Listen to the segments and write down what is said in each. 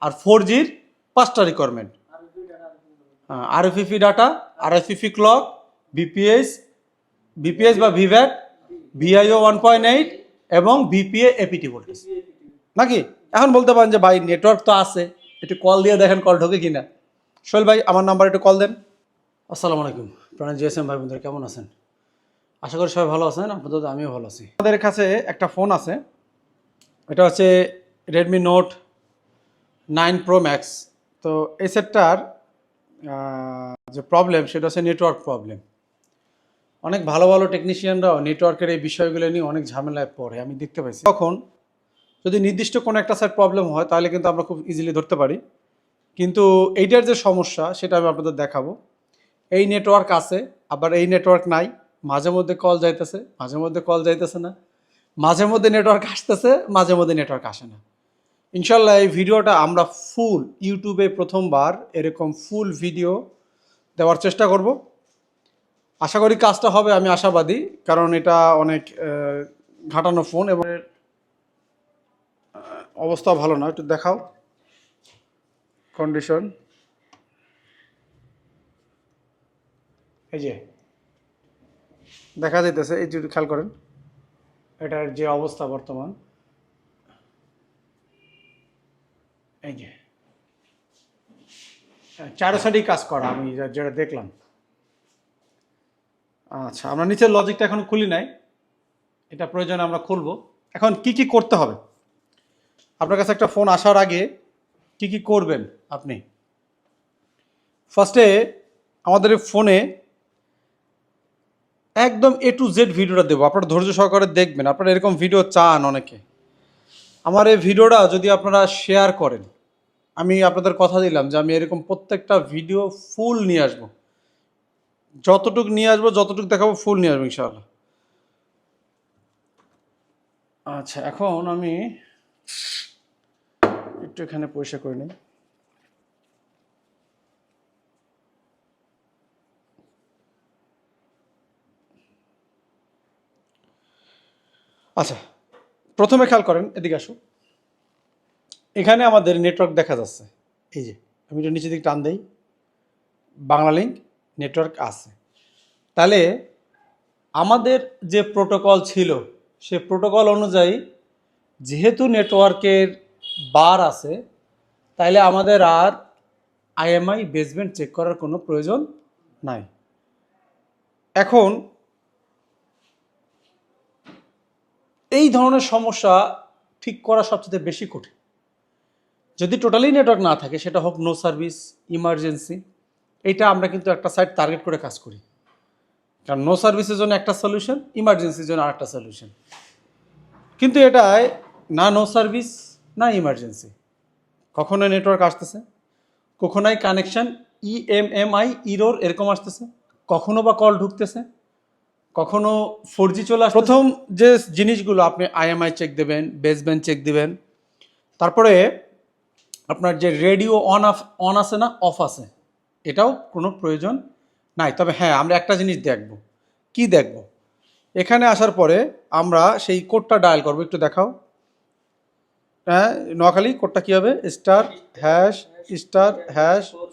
আর 4Gর 5টা requirement, আরএফএফি data, আরএফএফি clock, BPS বা ভিভ্যাট, ভিআইও 1.8 এবং ভিপিএ এপিটি ভোল্টেজ নাকি। এখন বলতে পারেন যে ভাই নেটওয়ার্ক তো আছে, একটু কল দিয়ে দেখেন কল ঢোকে কিনা। সোহেল ভাই আমার নাম্বার একটু কল দেন। আসসালামু আলাইকুম প্রাণ জিএসএম ভাই বন্ধুরা, কেমন আছেন? আশা করি সবাই ভালো আছেন, আপনাদের আমিও ভালো আছি। আমাদের কাছে একটা ফোন আছে, এটা হচ্ছে রেডমি নোট 9 প্রো ম্যাক্স। তো এই সেটটার যে প্রবলেম সেটা হচ্ছে নেটওয়ার্ক প্রবলেম। অনেক ভালো ভালো টেকনিশিয়ানরাও নেটওয়ার্কের এই বিষয়গুলো নিয়ে অনেক ঝামেলায় পড়ে, আমি দেখতে পাইছি। তখন যদি নির্দিষ্ট কোনো একটা সাইড প্রবলেম হয় তাহলে কিন্তু আমরা খুব ইজিলি ধরতে পারি, কিন্তু এইটার যে সমস্যা সেটা আমি আপনাদের দেখাবো। এই নেটওয়ার্ক আছে, আবার এই নেটওয়ার্ক নাই, মাঝে মধ্যে কল যাইতেছে, মাঝে মধ্যে কল যাইতেছে না, মাঝে মধ্যে নেটওয়ার্ক আসতেছে, মাঝে মধ্যে নেটওয়ার্ক আসে না। ইনশাল্লাহ এই ভিডিওটা আমরা ফুল ইউটিউবে প্রথমবার এরকম ফুল ভিডিও দেওয়ার চেষ্টা করব। আশা করি কাজটা হবে, আমি আশাবাদী, কারণ এটা অনেক ঘাটানো ফোন এবং অবস্থা ভালো না। একটু দেখাও কন্ডিশন। এই যে দেখা যাইতেছে, এই যদি খেয়াল করেন এটার যে অবস্থা বর্তমান, এই যে চারো সাইডেই কাজ করা আমি যেটা দেখলাম। আচ্ছা, আমরা নিচের লজিকটা এখন খুলি নাই, এটা প্রয়োজনে আমরা খুলবো। এখন কি কি করতে হবে আপনার কাছে একটা ফোন আসার আগে, কি কি করবেন আপনি? ফার্স্টে আমাদের ফোনে একদম A to Z ভিডিওটা দেবো, আপনারা ধৈর্য সহকারে দেখবেন। আপনারা এরকম ভিডিও চান অনেকে। আমার এই ভিডিওটা যদি আপনারা শেয়ার করেন, আমি আপনাদের কথা দিলাম যে আমি এরকম প্রত্যেকটা ভিডিও ফুল নিয়ে আসবো, যতটুকু নিয়ে আসবো, যতটুকু দেখাবো ফুল নিয়ে আসবো ইনশাআল্লাহ। আচ্ছা, এখন আমি একটু এখানে পরিষ্কার করে নিই। আচ্ছা, প্রথমে খেয়াল করেন, এদিকে আসো। এখানে আমাদের নেটওয়ার্ক দেখা যাচ্ছে, এই যে আমি একটু নিচের দিকে টান দেই, বাংলা লিঙ্ক নেটওয়ার্ক আছে। তাহলে আমাদের যে প্রোটোকল ছিল সে প্রোটোকল অনুযায়ী যেহেতু নেটওয়ার্কের বার আছে, তাইলে আমাদের আর আইএমআই বেসমেন্ট চেক করার কোনো প্রয়োজন নাই। এখন এই ধরনের সমস্যা ঠিক করা সবচেয়ে বেশি কঠিন। যদি টোটালি নেটওয়ার্ক না থাকে, সেটা হোক নো সার্ভিস, ইমার্জেন্সি, এইটা আমরা কিন্তু একটা সাইট টার্গেট করে কাজ করি। কারণ নো সার্ভিসের জন্য একটা সলিউশন, ইমার্জেন্সির জন্য আরেকটা সলিউশন। কিন্তু এটায় না নো সার্ভিস না ইমার্জেন্সি, কখনো নেটওয়ার্ক আসতেছে, কখনোই কানেকশন ইএমএমআই ইরোর এরকম আসতেছে, কখনো বা কল ঢুকতেছে, কখনো 4G চলে আসে। প্রথম যে জিনিসগুলো, আপনি আইএমআই চেক দেবেন, বেসব্যান্ড চেক দিবেন, তারপরে আপনার যে রেডিও অন আছে না অফ আছে, এটাও কোনো প্রয়োজন নাই। তবে হ্যাঁ, আমরা একটা জিনিস দেখব। কি দেখব? এখানে আসার পরে আমরা সেই কোডটা ডায়াল করব, একটু দেখাও। হ্যাঁ, নোয়াখালী কোডটা কী হবে? Star hash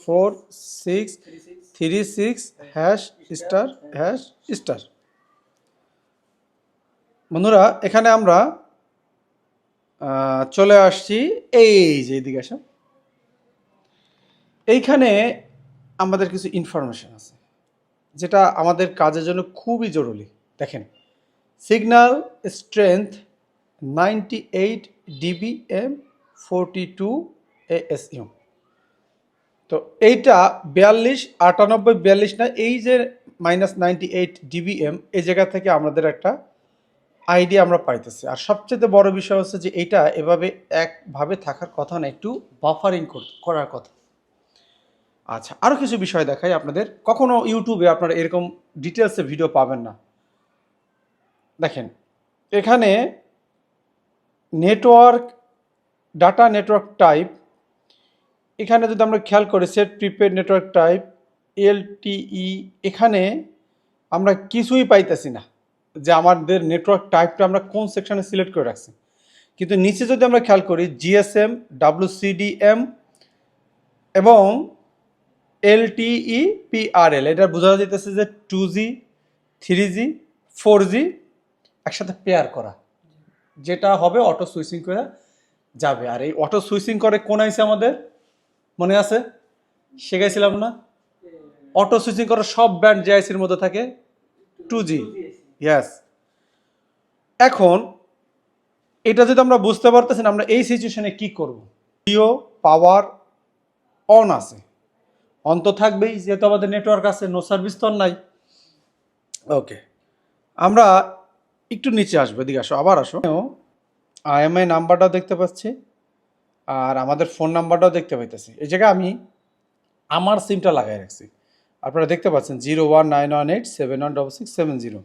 4636 hash star. বন্ধুরা, এখানে আমরা চলে আসছি, এই যে এদিকে আসা। এইখানে আমাদের কিছু ইনফরমেশন আছে যেটা আমাদের কাজের জন্য খুবই জরুরি। দেখেন, সিগন্যাল স্ট্রেংথ 98 dBm 42 ASU। তো এইটা 42 না, এই যে -98 dBm, এই জায়গা থেকে আমাদের একটা আইডিয়া আমরা পাইতেছি। আর সবচেয়ে বড় বিষয় হচ্ছে যে এইটা এভাবে একভাবে থাকার কথা না, একটু বাফারিং করার কথা। আচ্ছা, আরও কিছু বিষয় দেখাই আপনাদের। কখনো ইউটিউবে আপনারা এরকম ডিটেলসে ভিডিও পাবেন না। দেখেন, এখানে নেটওয়ার্ক ডাটা নেটওয়ার্ক টাইপ, এখানে যদি আমরা খেয়াল করি set prepaid network type LTE, এখানে আমরা কিছুই পাইতেছি না যে আমাদের নেটওয়ার্ক টাইপটা আমরা কোন সেকশনে সিলেক্ট করে রাখছি। কিন্তু নিচে যদি আমরা খেয়াল করি GSM, WCDM, এবং LTE PRL, এটা বোঝা যাইতেছে যে 2G 3G 4G একসাথে পেয়ার করা, যেটা হবে অটো সুইচিং করে যাবে। আর এই অটো সুইচিং করে কোন আইসি আমাদের মনে আছে, শেখাইছিলাম না? অটো সুইচিং করার সব ব্যান্ড যে আইসির মধ্যে থাকে 2G। ইয়েস। এখন এটা যদি আমরা বুঝতে পারতেছি না, আমরা এই সিচুয়েশনে কি করব? ভিডিও পাওয়ার অন আছে, অন তো থাকবেই, যেহেতু আমাদের নেটওয়ার্ক আছে, নো সার্ভিস তো নাই। ওকে, আমরা একটু নিচে আসবো, এদিকে আসো, আবার আসো। IMEI নাম্বারটাও দেখতে পাচ্ছি আর আমাদের ফোন নাম্বারটাও দেখতে পাইতেছি। এই জায়গায় আমি আমার সিমটা লাগাই রাখছি, আপনারা দেখতে পাচ্ছেন 01918716670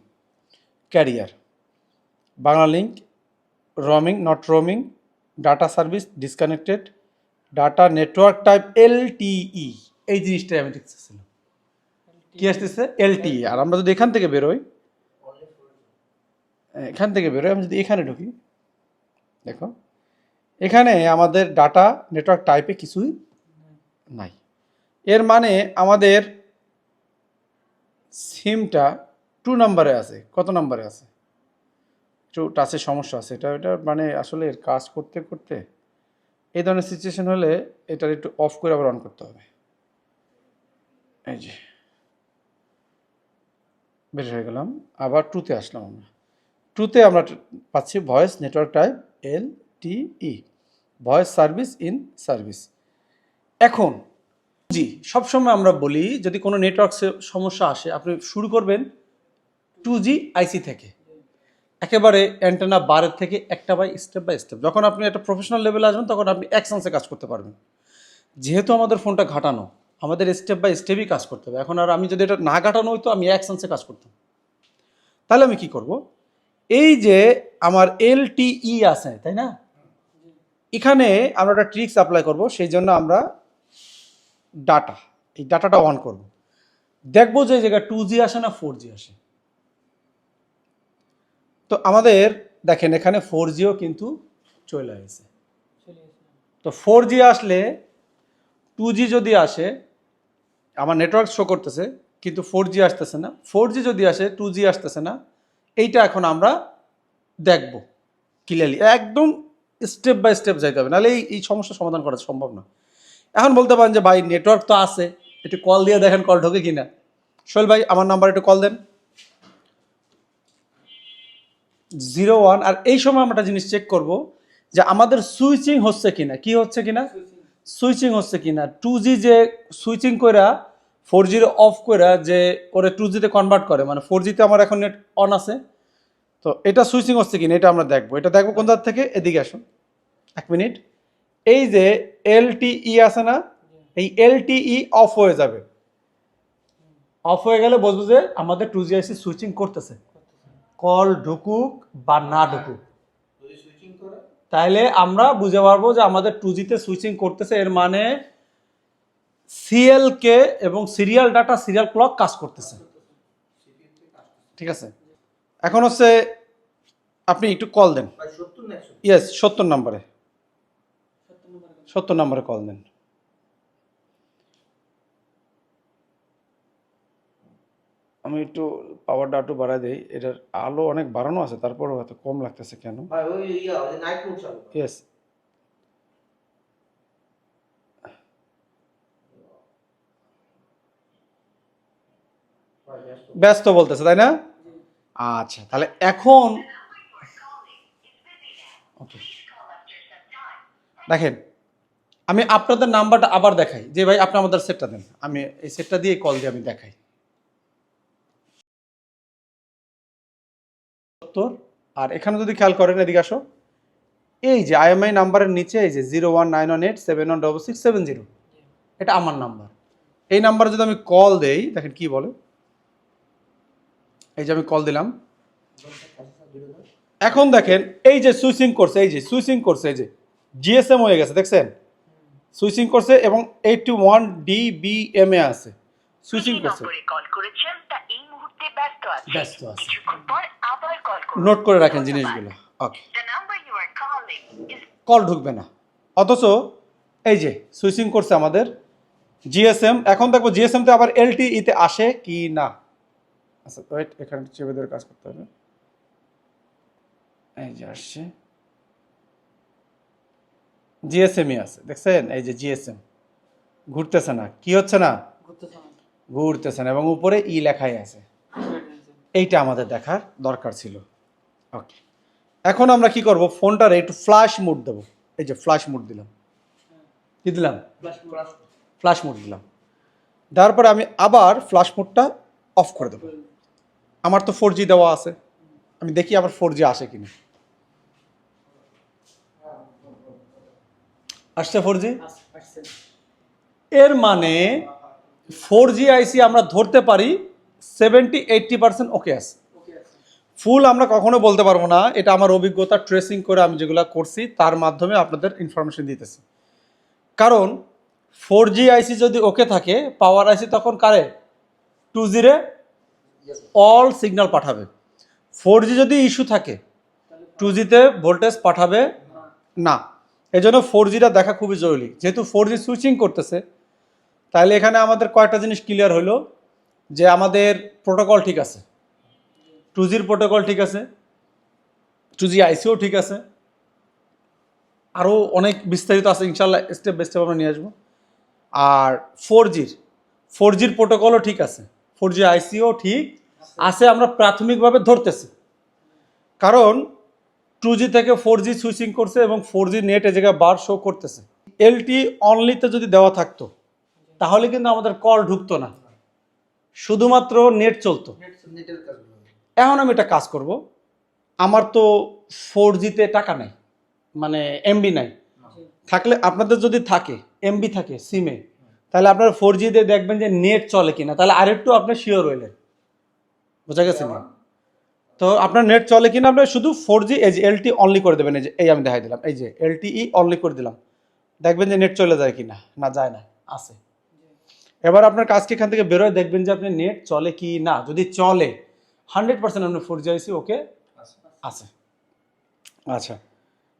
career, Bangla link, roaming not roaming, data service disconnected, data network type LTE। এই জিনিসটাই আমি দেখতেছিলাম, কি আসতেছে LTE। আর আমরা যদি এখান থেকে বেরোই, আমি যদি এখানে ঢুকি, দেখো এখানে আমাদের ডাটা নেটওয়ার্ক টাইপে কিছুই নাই। এর মানে আমাদের সিমটা 2 নম্বরে আছে। কত নম্বরে আছে? একটু টাচের সমস্যা আছে, এটা মানে আসলে এর কাজ করতে করতে এই ধরনের সিচুয়েশন হলে এটার একটু অফ করে আবার অন করতে হবে। এই যে বের হয়ে গেলাম, আবার 2তে আসলাম। আমরা 2তে আমরা পাচ্ছি voice network type LTE, voice service in service. এখন জি, সবসময় আমরা বলি যদি কোনো নেটওয়ার্ক সমস্যা আসে, আপনি শুরু করবেন 2G আইসি থেকে, একেবারে অ্যান্টেনা বারের থেকে একটা বাই স্টেপ। যখন আপনি একটা প্রফেশনাল লেভেলে আসবেন তখন আপনি অ্যাকশনসে কাজ করতে পারবেন। যেহেতু আমাদের ফোনটা ঘাটানো, আমাদের স্টেপ বাই স্টেপই কাজ করতে হবে। এখন আর আমি যদি এটা না ঘাটানো হইতো, আমি অ্যাকশনসে কাজ করতাম। তাহলে আমি কি করব? এই যে আমার LTE আছে, তাই না, এখানে আমরা একটা ট্রিক্স অ্যাপ্লাই করব। সেই জন্য আমরা এই ডাটাটা অন করব, দেখবো যে এই জায়গায় 2G আসে না 4G আসে। তো আমাদের দেখেন এখানে 4Gও কিন্তু চলে আসে। তো 4G আসলে 2G যদি আসে, আমার নেটওয়ার্ক শো করতেছে কিন্তু 4G আসতেছে না, 4G যদি আসে 2G আসতেছে না। এইটা এখন আমরা দেখব ক্লিয়ারলি, একদম স্টেপ বাই স্টেপ যাইতে হবে, নাহলে এই সমস্যার সমাধান করা সম্ভব না। এখন বলতে পারেন যে ভাই নেটওয়ার্ক তো আছে, একটু কল দিয়ে দেখেন কল ঢোকে কিনা। সোহেল ভাই আমার নাম্বার একটু কল দেন, 01। আর এই সময় আমরা একটা জিনিস চেক করব যে আমাদের সুইচিং হচ্ছে কিনা, কি হচ্ছে কিনা, সুইচিং হচ্ছে কিনা। 2G যে সুইচিং করে 4G অফ করে যে ওরে 2G-তে কনভার্ট করে, মানে 4G-তে আমার এখন নেট অন আছে, তো এটা সুইচিং হচ্ছে কিনা এটা আমরা দেখবো। এটা দেখবো কোন জায়গা থেকে, এদিকে আসুন 1 মিনিট। এই যে LTE আছে না, এই LTE অফ হয়ে যাবে। অফ হয়ে গেলে বুঝবো যে আমাদের 2G আইসি সুইচিং করতেছে, কল ঢুকুক বা না ঢুকুক। তাইলে আমরা বুঝতে পারবো যে আমাদের 2G-তে সুইচিং করতেছে, এর মানে CLK এবং সিরিয়াল ডাটা সিরিয়াল ক্লক কাজ করতেছে। ঠিক আছে, এখন হচ্ছে আপনি একটু কল দেন। ইয়েস, 70 নম্বরে কল দেন। আমি একটু পাওয়ারটা একটু বাড়াই দিই, এটার আলো অনেক বাড়ানো আছে, তারপরেও হয়তো কম লাগতেছে কেন। ইয়েস, ব্যস্ত বলতেছে তাই না? আচ্ছা, তাহলে এখন ওকে দেখেন, আমি আপনাদের নাম্বারটা আবার দেখাই যে ভাই আপনি আমাদের সেটটা দেন, আমি এই সেটটা দিয়ে কল দিয়ে আমি দেখাই। 70। আর এখানে যদি খেয়াল করেন, এদিকে আসো, এই যে IMEI নাম্বারের নিচে এই যে 01918716670, এটা আমার নাম্বার। এই নাম্বারে যদি আমি কল দেই, দেখেন কি বলে। এই যে আমি কল দিলাম, এখন দেখেন এই যে সুইচিং করছে, এই যে GSM হয়ে গেছে, দেখছেন সুইচিং করছে এবং 81 dBm আছে, সুইচিং করছে। ব্যস্ত আছে, নোট করে রাখেন জিনিসগুলো। ওকে, কল ঢুকবে না, অথচ এই যে সুইচিং করছে আমাদের জিএসএম, এখন দেখবো জিএসএম তে আবার এলটিই তে আসে কি না। আচ্ছা ওয়েট, এখানে চেপে ধরে কাজ করতে হবে। এই যে আসছে, জিএসএমই আছে, দেখছেন এই যে জিএসএম ঘুরতেছে না, কি হচ্ছে না, ঘুরতেছে না, এবং উপরে ই লেখাই আছে। এইটা আমাদের দেখার দরকার ছিল। ওকে, এখন আমরা কি করব, ফোনটারে একটু ফ্ল্যাশ মোড দেবো। এই যে ফ্ল্যাশ মোড দিলাম, কি দিলাম, ফ্ল্যাশ মোড দিলাম। দেওয়ার পরে আমি আবার ফ্ল্যাশ মোডটা অফ করে দেবো। আমার তো 4G দেওয়া আছে, আমি দেখি আবার 4G আসে কিনা। আসছে 4G, এর মানে 4G আইসি আমরা ধরতে পারি 70-80% ওকে আছে। ফুল আমরা কখনো বলতে পারবো না, এটা আমার অভিজ্ঞতা, ট্রেসিং করে আমি যেগুলো করছি তার মাধ্যমে আপনাদের ইনফরমেশন দিতেছি। কারণ 4G আইসি যদি ওকে থাকে, পাওয়ার আইসি তখন কারে 2G রে অল সিগন্যাল পাঠাবে। 4G যদি ইস্যু থাকে 2G তে ভোল্টেজ পাঠাবে না। এই জন্য 4Gটা দেখা খুবই জরুরি। যেহেতু 4G সুইচিং করতেছে, তাহলে এখানে আমাদের কয়েকটা জিনিস ক্লিয়ার হলো, যে আমাদের প্রোটোকল ঠিক আছে, 2Gর প্রোটোকল ঠিক আছে, 2G আইসিও ঠিক আছে, আরও অনেক বিস্তারিত আছে, ইনশাল্লাহ স্টেপ বাই স্টেপ আমরা নিয়ে আসবো। আর 4Gর প্রোটোকলও ঠিক আছে, 4G আইসিও ঠিক আছে, আমরা প্রাথমিকভাবে ধরতেছি। কারণ 2G থেকে 4G সুইচিং করছে এবং 4G নেট এ জায়গায় বার শো করতেছে। এলটি অনলিতে যদি দেওয়া থাকতো তাহলে কিন্তু আমাদের কল ঢুকতো না, শুধুমাত্র নেট চলতো। এখন আমি একটা কাজ করব, আমার তো 4Gতে টাকা নাই, মানে এমবি নাই। থাকলে আপনাদের যদি থাকে এমবি থাকে সিমে, তাহলে আপনারা 4G দিয়ে দেখবেন যে নেট চলে কিনা, তাহলে আরেকটু আপনি শিওর হইলেন। বোঝা গেছে না? তো আপনার নেট চলে কিনা আপনি শুধু 4G এই যে এলটি অনলি করে দেবেন। এই যে এই আমি দেখাই দিলাম, এই যে এলটিই অনলি করে দিলাম, দেখবেন যে নেট চলে যায় কিনা, না যায় না, আছে। এবার আপনার কাজকে এখান থেকে বেরোয় দেখবেন যে আপনি নেট চলে কি না। যদি চলে 100% আপনার 4G আইসি ওকে আছে। আচ্ছা,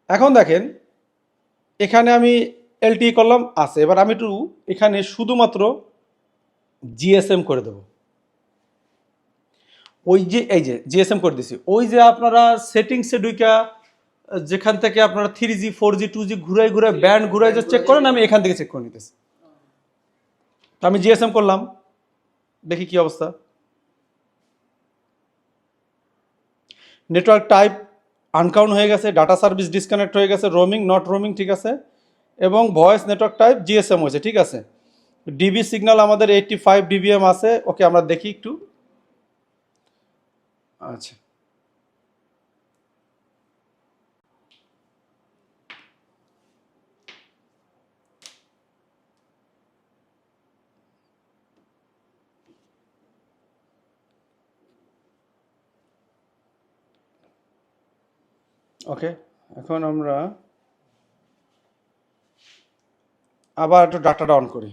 এখন দেখেন এখানে আমি এলটি করলাম আছে। এবার আমি একটু এখানে শুধুমাত্র জিএসএম করে দেবো। ওই যে এই যে জিএসএম করে দিছি, ওই যে আপনারা সেটিংসে ঢুইকা যেখান থেকে আপনারা 3G 4G 2G ঘুরাই ঘুরাই ব্যান্ড ঘুরাই যে চেক করেন, আমি এখান থেকে চেক করে নিতেছি। তো আমি জিএসএম করলাম, দেখি কি অবস্থা। নেটওয়ার্ক টাইপ আনকাউন্ট হয়ে গেছে, ডাটা সার্ভিস ডিসকানেক্ট হয়ে গেছে, রোমিং নট রোমিং ঠিক আছে, এবং ভয়েস নেটওয়ার্ক টাইপ জিএসএম হয়েছে ঠিক আছে। ডিবি সিগন্যাল আমাদের 85 ডিবিএম আছে। ওকে, আমরা দেখি একটু। আচ্ছা, ওকে, এখন আমরা আবার একটু ডাটাটা অন করি।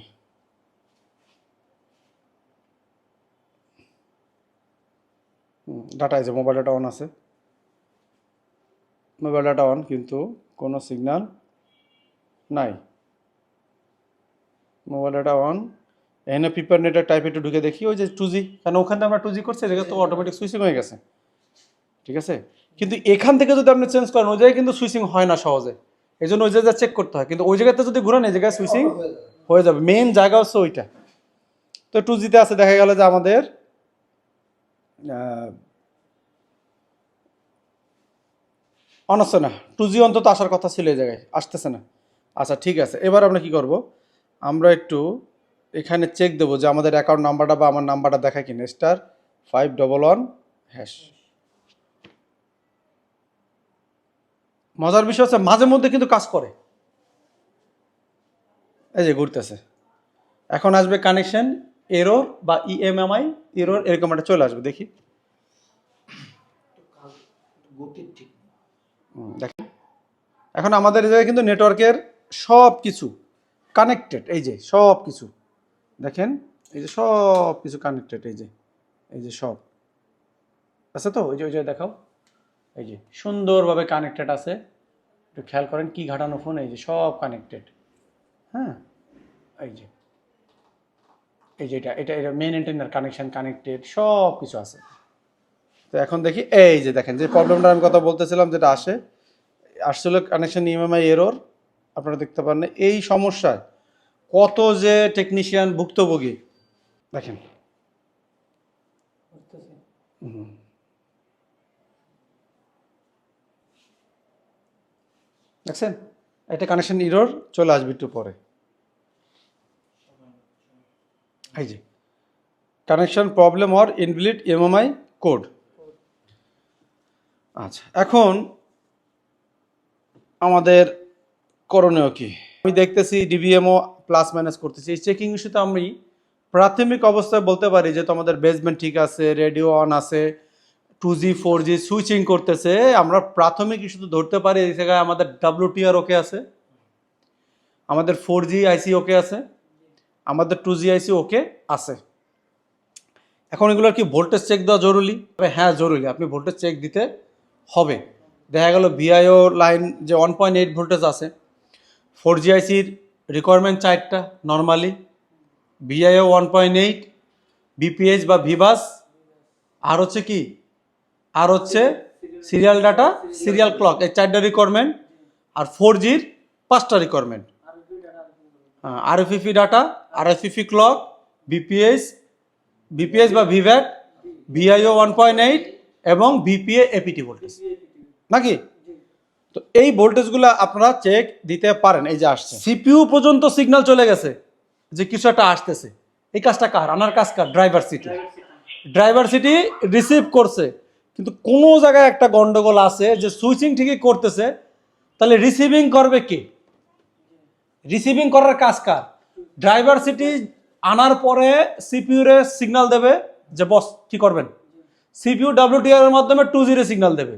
ডাটা আছে, মোবাইল ডাটা অন আছে, মোবাইল ডাটা অন, কিন্তু কোনো সিগন্যাল নাই। মোবাইল ডাটা অন, এখানে প্রিপেয়ার নেটওয়ার্ক টাইপ একটু ঢুকে দেখি। ওই যে 2G, কারণ ওখানে আমরা 2G করছি, এটা তো অটোমেটিক সুইচিং হয়ে গেছে ঠিক আছে। কিন্তু এখান থেকে যদি আপনি চেঞ্জ করেন, ওই জায়গায় কিন্তু সুইচিং হয় না সহজে, এই জন্য ওই জায়গায় চেক করতে হয়। কিন্তু ওই জায়গাতে যদি ঘুরান, এই জায়গায় সুইচিং হয়ে যাবে, মেন জায়গা হচ্ছে ওইটা। তো 2Gতে আছে, দেখা গেল যে আমাদের অন হচ্ছে না। 2G অন্তত আসার কথা ছিল, এই জায়গায় আসতেছে না। আচ্ছা ঠিক আছে, এবার আমরা কি করব, আমরা একটু এখানে চেক দেবো যে আমাদের অ্যাকাউন্ট নাম্বারটা বা আমার নাম্বারটা দেখায় কিনা। *511#। মজার বিষয় হচ্ছে মাঝে মধ্যে কিন্তু কাজ করে, এই যে ঘুরতেছে। এখন আসবে কানেকশন এরর বা ইএমএমআই এরর, এরকম একটা চলে আসবে, দেখি। দেখেন এখন আমাদের এই জায়গায় কিন্তু নেটওয়ার্কের সব কিছু কানেক্টেড, এই যে সব কিছু দেখেন, এই যে সব কিছু কানেক্টেড, এই যে সব আছে। তো ওই যে ওই যে দেখাও, এই যে সুন্দরভাবে কানেক্টেড আছে। একটু খেয়াল করেন কি ঘাটানো ফোন, এই যে সব কানেক্টেড। হ্যাঁ, এই যে এই যে এটা এটা মেন অ্যান্টেনার কানেকশন কানেক্টেড সব কিছু আছে। তো এখন দেখি এই যে দেখেন যে প্রবলেমটা আমি কথা বলতেছিলাম যেটা আসলে কানেকশন ইএমআই এরর আপনারা দেখতে পারেন। এই সমস্যায় কত যে টেকনিশিয়ান ভুক্তভোগী দেখেন। দেখছেন এটা কানেকশন এরর চলে আসবে একটু পরে। এই যে connection problem or invalid EMI code. আচ্ছা এখন আমাদের করণীয় কি? আমি দেখতেছি ডিবিএমও প্লাস মাইনাস করতেছি। এই চেকিং ইস্যুতে আমি প্রাথমিক অবস্থায় বলতে পারি যে তোমাদের বেসমেন্ট ঠিক আছে, রেডিও অন আছে, 2G 4G সুইচিং করতেছে। আমরা প্রাথমিক ইস্যুতে ধরতে পারি এই জায়গায় আমাদের WTR ওকে আছে, আমাদের 4G আইসি ওকে আছে, আমাদের 2G আইসি ওকে আছে। এখন এগুলোর কি ভোল্টেজ চেক দেওয়া জরুরি? হ্যাঁ জরুরি, আপনি ভোল্টেজ চেক দিতে হবে। দেখা গেল ভিআইও লাইন যে 1.8 ভোল্টেজ আছে, 4G আইসির রিকোয়ারমেন্ট 4টা নর্মালি, ভিআইও 1.8, বিপিএইচ বা ভিবাস, আর হচ্ছে কি, আর হচ্ছে সিরিয়াল ডাটা, সিরিয়াল ক্লক, এই 4টা রিকোয়ারমেন্ট। আর 4Gর 5টা রিকোয়ারমেন্ট, আরএফইফি ডাটা, আরএফইফি ক্লক, বিপিএইচ বা ভিভ্যাট, ভিআইও 1.8 এবং ভিপিএ এপিটি ভোল্টেজ নাকি? তো এই ভোল্টেজগুলো আপনারা চেক দিতে পারেন। এই যে আসছে সিপিইউ পর্যন্ত সিগন্যাল চলে গেছে যে কিছু একটা আসতেছে। এই কাজটা কার? আনার কাজ কার? ড্রাইভার সিটি রিসিভ করছে, কিন্তু কোনো জায়গায় একটা গন্ডগোল আছে যে সুইচিং ঠিকই করতেছে, তাহলে রিসিভিং করবে কে? রিসিভিং করার কাজ কার? ড্রাইভার সিটি আনার পরে সিপিইউ রে সিগন্যাল দেবে যে বস কি করবেন। সিপিইউ ডাব্লিউটিআর এর মাধ্যমে 2G রে সিগন্যাল দেবে,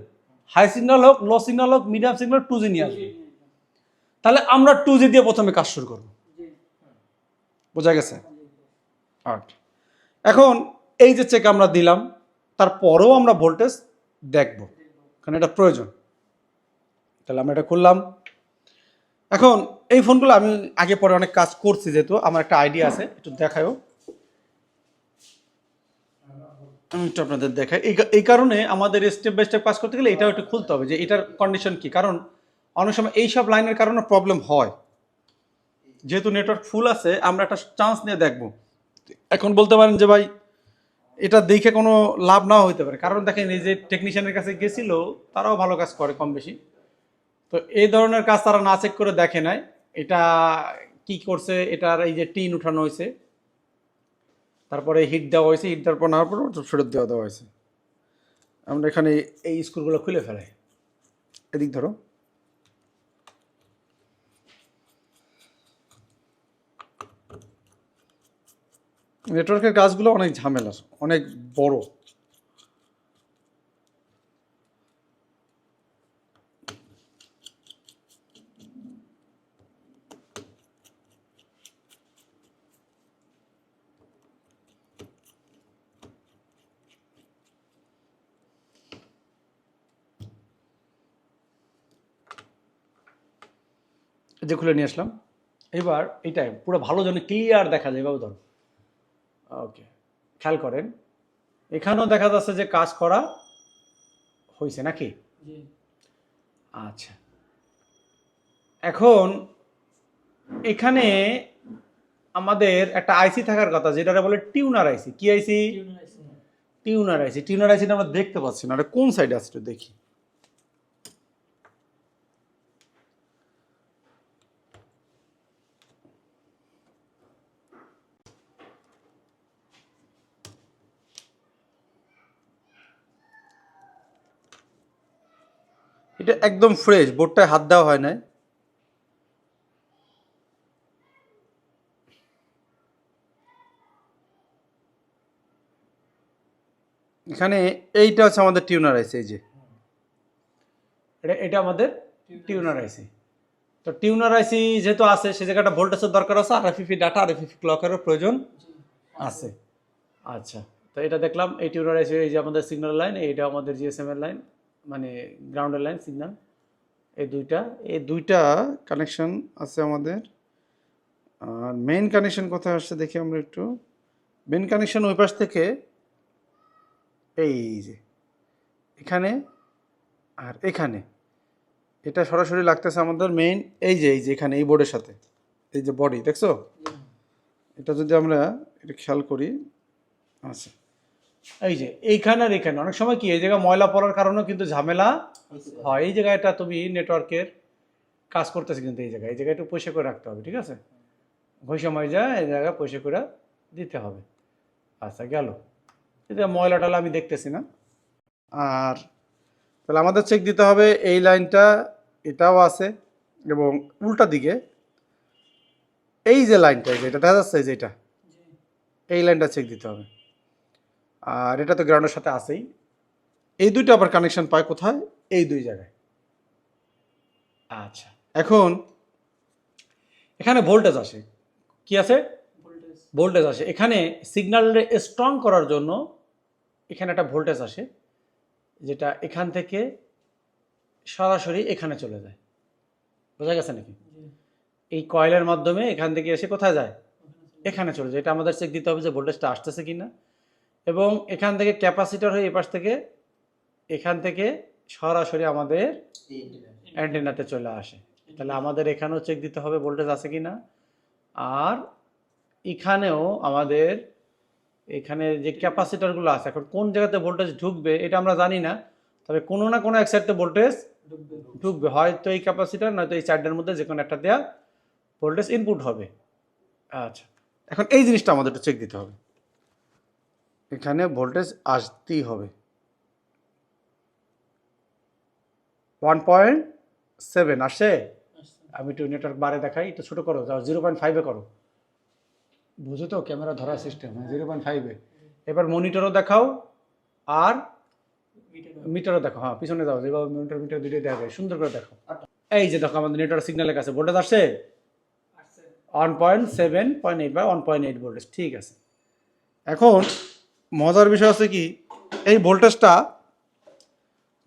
হাই সিগন্যাল হোক, লো সিগন্যাল হোক, মিডিয়াম সিগন্যাল 2G নিয়ে আসবে। তাহলে আমরা 2G দিয়ে প্রথমে কাজ শুরু করব। বোঝা গেছে? এখন এই যে চেক আমরা দিলাম, তারপরেও আমরা ভোল্টেজ দেখব, কারণ এটা প্রয়োজন। তাহলে আমরা এটা খুললাম। এখন এই ফোনগুলো আমি আগে পরে অনেক কাজ করছি, যেহেতু আমার একটা আইডিয়া আছে, একটু দেখায়ও, আমি একটু আপনাদের দেখাই। এই কারণে আমাদের স্টেপ বাই স্টেপ কাজ করতে গেলে এটাও একটু খুলতে হবে যে এটার কন্ডিশন কি, কারণ অনেক সময় এইসব লাইনের কারণে প্রবলেম হয়। যেহেতু নেটওয়ার্ক ফুল আছে, আমরা একটা চান্স নিয়ে দেখব। এখন বলতে পারেন যে ভাই এটা দেখে কোনো লাভ নাও হইতে পারে, কারণ দেখেন এই যে টেকনিশিয়ানের কাছে গেছিল, তারাও ভালো কাজ করে কম বেশি। তো এই ধরনের কাজ তারা না চেক করে দেখে নাই। এটা কি করছে, এটার এই যে টিন উঠানো হয়েছে, তারপরে হিট দেওয়া হয়েছে, হিট দেওয়ার পর নেওয়ার পর ফেরত দেওয়া হয়েছে। আমরা এখানে এই স্ক্রুগুলো খুলে ফেলাই, এদিক ধরো। নেটওয়ার্কের কাজগুলো অনেক ঝামেলার, অনেক বড়। যে খুলে নিয়ে আসলাম। এবার এটাই পুরো ভালো যেন ক্লিয়ার দেখা যায়, এভাবে ধরো। ওকে, খেয়াল করেন, এখানেও দেখা যাচ্ছে যে কাজ করা হয়েছে নাকি? আচ্ছা, এখন এখানে আমাদের একটা আইসি থাকার কথা, যেটা বলে টিউনার আইসি। কি আইসি? টিউনার আইসি। টিউনার আইসিটা আমরা দেখতে পাচ্ছি না, এটা কোন সাইডে আছে একটু দেখি। এটা একদম ফ্রেশ, বোর্ডটায় হাত দেওয়া হয় নাই। এখানে এইটা হচ্ছে আমাদের টিউনার আইসি। এই যে এটা আমাদের টিউনার আইসি। তো টিউনার আইসি যেহেতু আছে, সে জায়গাটা ভোল্টেজের দরকার আছে, আরএফইফি ডাটা, আরএফইফি ক্লকেরও প্রয়োজন আছে। আচ্ছা, তো এটা দেখলাম এই টিউনার আইসি। এই যে আমাদের সিগন্যাল লাইন, এইটা আমাদের জিএসএম এর লাইন, মানে গ্রাউন্ডের লাইন সিগন্যাল। এই দুইটা কানেকশন আছে আমাদের। আর মেইন কানেকশন কোথায় আসছে দেখি আমরা একটু। মেন কানেকশন ওই পাশ থেকে এই যে এখানে আর এখানে এটা সরাসরি লাগতেছে আমাদের মেইন এই যে এখানে এই বোর্ডের সাথে, এই যে বডি দেখছো, এটা যদি আমরা এটা খেয়াল করি, আচ্ছা এই যে এইখানে আর এখানে অনেক সময় কি এই জায়গায় ময়লা পড়ার কারণেও কিন্তু ঝামেলা হয়। এই জায়গাটা তুমি নেটওয়ার্কের কাজ করতেছে, কিন্তু এই জায়গায় একটু পরিষ্কার করে রাখতে হবে, ঠিক আছে? ওই সময় যা এই জায়গায় পরিষ্কার করে দিতে হবে। আচ্ছা গেল, এটা ময়লা টয়লা আমি দেখতেছি না। আর তাহলে আমাদের চেক দিতে হবে এই লাইনটা, এটাও আছে, এবং উল্টা দিকে এই যে লাইনটা যেটা দেখা যাচ্ছে যেটা এই লাইনটা চেক দিতে হবে। আর এটা তো গ্রাউন্ডের সাথে আছেই। এই দুইটা আবার কানেকশন পায় কোথায়? এই দুই জায়গায়। আচ্ছা এখন এখানে ভোল্টেজ আসে, কি আছে? ভোল্টেজ আসে। এখানে সিগন্যাল স্ট্রং করার জন্য এখানে একটা ভোল্টেজ আসে, যেটা এখান থেকে সরাসরি এখানে চলে যায়। বোঝা গেছে নাকি? এই কয়েলের মাধ্যমে এখান থেকে এসে কোথায় যায়? এখানে চলে যায়। এটা আমাদের চেক দিতে হবে যে ভোল্টেজটা আসতেছে কিনা। এবং এখান থেকে ক্যাপাসিটর হয়ে এপাশ থেকে এখান থেকে সরাসরি আমাদের অ্যান্টেনাতে চলে আসে। তাহলে আমাদের এখানেও চেক দিতে হবে ভোল্টেজ আছে কিনা। আর এখানেও আমাদের এখানে যে ক্যাপাসিটরগুলো আছে, এখন কোন জায়গাতে ভোল্টেজ ঢুকবে এটা আমরা জানি না, তবে কোনো না কোনো এক সাইডে ভোল্টেজ ঢুকবে, হয়তো এই ক্যাপাসিটর নয়তো এই সাইডের মধ্যে যে কোনো একটা দেওয়া ভোল্টেজ ইনপুট হবে। আচ্ছা এখন এই জিনিসটা আমাদের একটু চেক দিতে হবে, এখানে ভোল্টেজ আসতেই হবে 1.7 আসে। আমি একটু নেটওয়ার্ক বারে দেখাই, একটু ছোটো করো, যাও 0.5-এ করো, বুঝো তো ক্যামেরা ধরার সিস্টেম, 0.5-এ। এবার মনিটরও দেখাও আর মিটারও দেখো, হ্যাঁ পিছনে যাও, যেভাবে মিটার দুটোই দেখা যায়, সুন্দর করে দেখো। এই যে দেখো আমাদের নেটওয়ার্ক সিগন্যালের কাছে ভোল্টেজ আসছে 1.7.8 বা 1.8 ভোল্টেজ, ঠিক আছে। এখন মজার বিষয় আছে কি, এই ভোল্টেজটা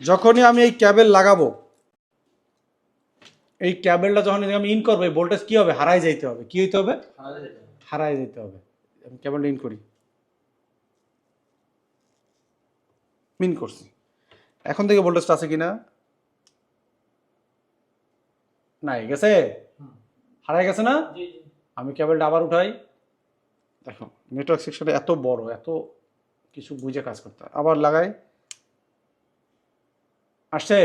যখনই আমি এই ক্যাবেল লাগাবো, এই ক্যাবেলটা যখন আমি ইন করবো, এই ভোল্টেজ কি হবে? হারাই যাইতে হবে। কি হইতে হবে? হারাই যেতে হবে। আমি ক্যাবেলটা ইন করি, ইন করছি। এখন থেকে ভোল্টেজটা আছে কিনা? নাই, গেছে, হারাই গেছে না? আমি ক্যাবেলটা আবার উঠাই, দেখো নেটওয়ার্ক সেকশনে এত বড়, এত কিছু বুঝে কাজ করতে হয়। আবার লাগাই, আসছে।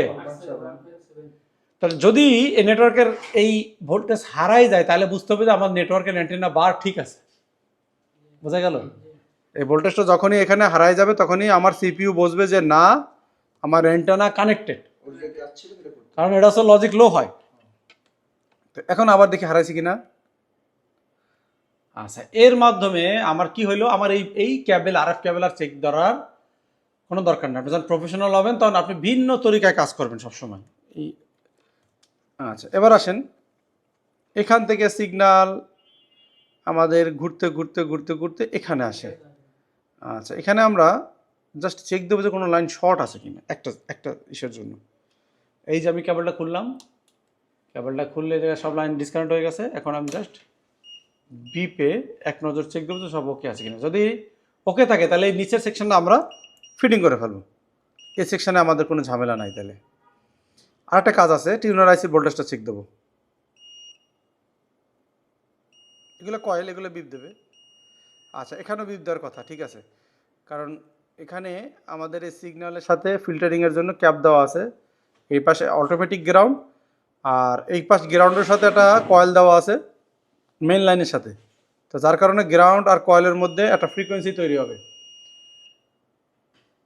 তাহলে যদি এই নেটওয়ার্কের এই ভোল্টেজ হারাই যায়, তাহলে বুঝতে হবে যে আমার নেটওয়ার্কের অ্যান্টেনা বার ঠিক আছে। বোঝা গেল? এই ভোল্টেজটা যখনই এখানে হারাই যাবে, তখনই আমার সিপিইউ বুঝবে যে না, আমার অ্যান্টেনা কানেক্টেড, কারণ এটা হচ্ছে লজিক লো হয়। তো এখন আবার দেখি হারাইছি কিনা। আচ্ছা, এর মাধ্যমে আমার কি হইলো, আমার এই ক্যাবেল আরএফ ক্যাবেল আর চেক ধরার কোনো দরকার নেই। আপনি যখন প্রফেশনাল হবেন তখন আপনি ভিন্ন তরিকায় কাজ করবেন সবসময়। এই আচ্ছা এবার আসেন, এখান থেকে সিগন্যাল আমাদের ঘুরতে ঘুরতে ঘুরতে ঘুরতে এখানে আসে। আচ্ছা এখানে আমরা জাস্ট চেক দেবো যে কোনো লাইন শর্ট আছে কিনা একটা ইসের জন্য। এই যে আমি কেবলটা খুললাম, কেবলটা খুললে সব লাইন ডিসকানেক্ট হয়ে গেছে। এখন আমি জাস্ট বিপে এক নজর চেক দেবো যে সব ওকে আছে কিনা। যদি ওকে থাকে তাহলে এই নিচের সেকশনটা আমরা ফিটিং করে ফেলবো, এই সেকশনে আমাদের কোনো ঝামেলা নাই। তাহলে আরেকটা কাজ আছে, টিউনার আইসি ভোল্টেজটা চেক দেবো। এগুলো কয়েল, এগুলো বিপ দেবে। আচ্ছা এখানেও বিপ দেওয়ার কথা, ঠিক আছে, কারণ এখানে আমাদের এই সিগন্যালের সাথে ফিল্টারিংয়ের জন্য ক্যাপ দেওয়া আছে। এই পাশে অটোমেটিক গ্রাউন্ড, আর এই পাশ গ্রাউন্ডের সাথে একটা কয়েল দেওয়া আছে মেন লাইনের সাথে। তো যার কারণে গ্রাউন্ড আর কয়েলের মধ্যে একটা ফ্রিকোয়েন্সি তৈরি হবে।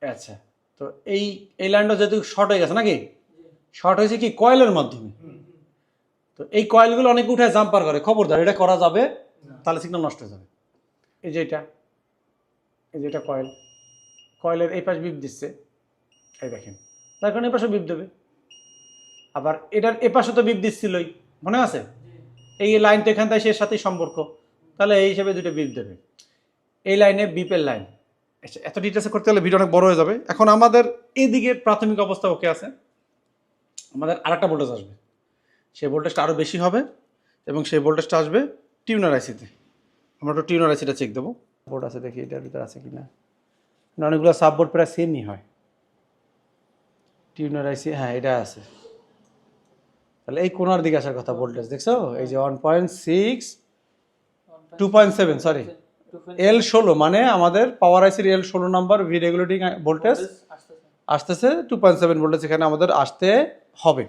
আচ্ছা, তো এই লাইনটা যেহেতু শর্ট হয়ে গেছে নাকি, শর্ট হয়েছে কি কয়েলের মাধ্যমে। তো এই কয়েলগুলো অনেক উঠে জাম্পার করে, খবরদার এটা করা যাবে, তাহলে সিগন্যাল নষ্ট হয়ে যাবে। এই যে এটা কয়েল, কয়েলের এই পাশ বিপ দিচ্ছে, এই দেখেন, তার কারণে এই পাশে বিপ দেবে। আবার এটার এ পাশে তো বিপ দিচ্ছিলই, মনে আছে? এই লাইন তো এখান থেকে এর সাথেই সম্পর্ক, তাহলে এই হিসেবে দুটো বিপ দেবে। এই লাইনে বিপের লাইন। আচ্ছা, এত ডিটেলসে করতে হলে ভিডিও অনেক বড় হয়ে যাবে। এখন আমাদের এইদিকে প্রাথমিক অবস্থা ওকে আছে, আমাদের আরেকটা ভোল্টেজ আসবে, সেই ভোল্টেজটা আরও বেশি হবে এবং সেই ভোল্টেজটা আসবে টিউনার আইসিতে। আমরা একটু টিউনার আইসিটা চেক দেবো। বোর্ড আছে, দেখি এটার ভিতরে আছে কিনা। অনেকগুলো সাববোর্ড প্রায় সেমই হয়। টিউনার আইসি, হ্যাঁ এটা আছে। তাহলে এই কোনার দিকে আসার কথা ভোল্টেজ, দেখছো এই যে 1.6 2.7 সরি L16 মানে আমাদের পাওয়ার আইসির L16 number V regulating voltage আসতেছে 2.7 ভোল্টেজ এখানে আমাদের আসতে হবে।